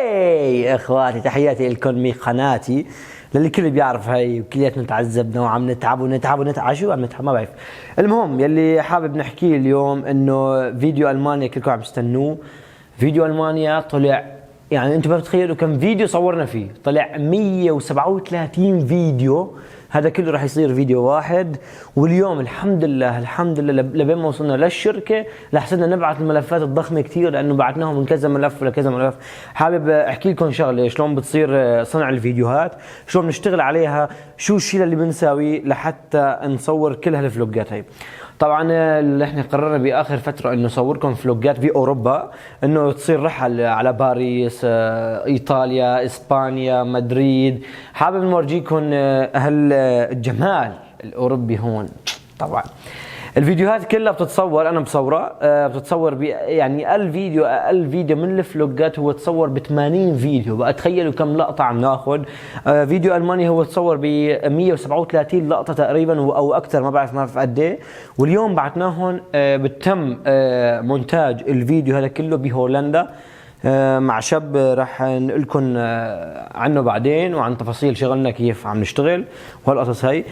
هاي اخواتي، تحياتي لكم من قناتي. للي كل بيعرف هاي وكلياتنا تعذبنا وعم نتعب ونتعب شو عم نتعب ما بعرف. المهم يلي حابب نحكيه اليوم انه فيديو المانيا كلكم عم تستنوه. فيديو المانيا طلع، يعني انتم ما بتتخيلوا كم فيديو صورنا فيه، طلع 137 فيديو. هذا كله راح يصير فيديو واحد. واليوم الحمد لله لبين ما وصلنا للشركه لحسنا نبعث الملفات الضخمه كثير، لانه بعثناهم من كذا ملف لكذا ملف. حابب احكي لكم شغله، شلون بتصير صنع الفيديوهات، شلون بنشتغل عليها، شو الشيء اللي بنساويه لحتى نصور كل هالفلوجات هي. طبعا اللي احنا قررنا باخر فتره انه نصوركم فلوجات في اوروبا، انه تصير رحل على باريس، ايطاليا، اسبانيا، مدريد. حابب نورجيكم هالجمال الاوروبي هون. طبعا الفيديوهات كلها بتتصور، انا بصورها، بتتصور يعني اقل فيديو من الفلوجات هو تصور ب 80 فيديو. بقى تخيلوا كم لقطه عم ناخذ. فيديو الماني هو تصور ب 137 لقطه تقريبا او اكثر، ما بعرف قد ايه. واليوم بعثناهم، بتم مونتاج الفيديو هذا كله بهولندا مع شاب راح نقول لكم عنه بعدين، وعن تفاصيل شغلنا كيف عم نشتغل وهالقصص هي.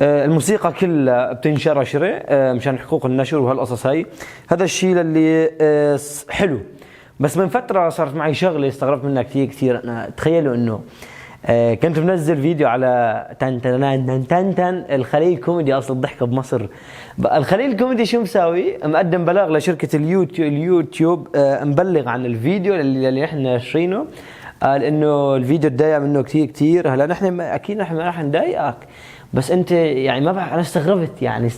الموسيقى كلها بتنشر مشان حقوق النشر وهالقصص هي. هذا الشيء اللي حلو. بس من فتره صارت معي شغله استغربت منها كثير. انا تخيلوا انه كنت منزل فيديو على تن الخليل الكوميدي، اصل الضحكه بمصر. الخليل الكوميدي شو مساوي؟ مقدم بلاغ لشركه اليوتيوب، مبلغ عن الفيديو اللي نحن ناشرينه. قال انه الفيديو تضايق منه كثير. هلا نحن اكيد نحن ما راح نضايقك، بس انت يعني ما بعرف. انا استغربت يعني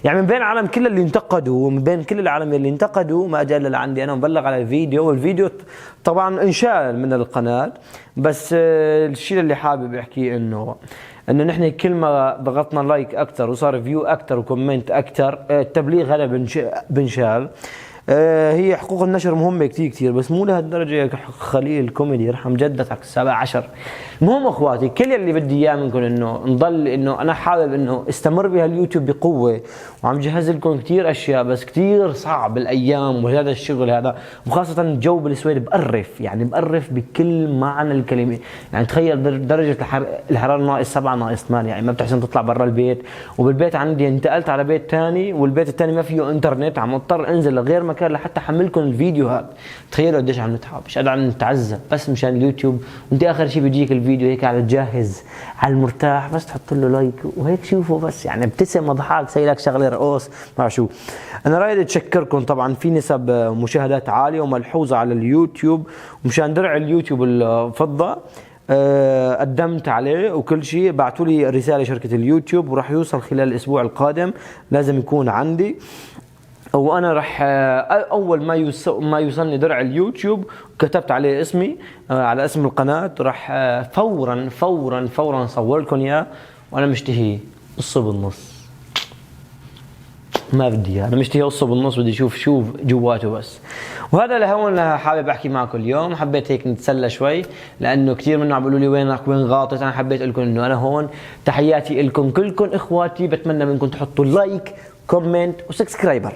من بين العالم كل اللي انتقدوا، ومن بين كل العالم اللي انتقدوا ما اجى الا لعندي انا مبلغ على الفيديو. والفيديو طبعا انشال من القناه. بس الشيء اللي حابب احكيه انه نحن كل ما ضغطنا لايك اكثر وصار فيو اكثر وكومنت اكثر، التبليغ هذا بنشال. هي حقوق النشر مهمة كثير، بس مو لهالدرجة يا خليل الكوميدي، يرحم جدتك السابع عشر. المهم اخواتي، كل اللي بدي اياه منكم انه نضل، انه انا حابب انه استمر بهاليوتيوب بقوة، وعم جهز لكم كثير اشياء، بس كثير صعب الايام وهذا الشغل هذا، وخاصة الجو بالسويد بقرف، يعني بقرف بكل معنى الكلمة. يعني تخيل درجة الحرارة ناقص 7 ناقص 8، يعني ما بتحسن تطلع برا البيت. وبالبيت عندي انتقلت على بيت ثاني، والبيت الثاني ما فيه انترنت، عم اضطر انزل لغير مكان لحتى احملكم الفيديوهات. تخيلوا قديش عم نتعب، مش قادر عم نتعذب بس مشان اليوتيوب. وانت اخر شيء بيجيك الفيديو هيك على تجهز على المرتاح، بس تحط له لايك وهيك شوفوا، بس يعني ابتسم اضحك، سوي لك شغله رقص ما شو. انا رايد اتشكركم. طبعا في نسب مشاهدات عاليه وملحوظه على اليوتيوب، ومشان درع اليوتيوب الفضه قدمت عليه وكل شيء. بعثوا لي رساله شركه اليوتيوب وراح يوصل خلال الاسبوع القادم، لازم يكون عندي. وانا راح اول ما يوصلني درع اليوتيوب كتبت عليه اسمي، على اسم القناه، راح فورا صور لكم اياه. وانا مشتهي قصه بالنص، ما بدي اياه، انا مشتهي قصه بالنص، بدي اشوف جواته بس. وهذا لهون حابب احكي معكم اليوم. حبيت هيك نتسلى شوي، لانه كثير منهم عم بيقولوا لي وينك وين غاطس. انا حبيت اقول لكم انه انا هون. تحياتي لكم كلكم اخواتي، بتمنى منكم تحطوا لايك كومنت وسبسكرايبر.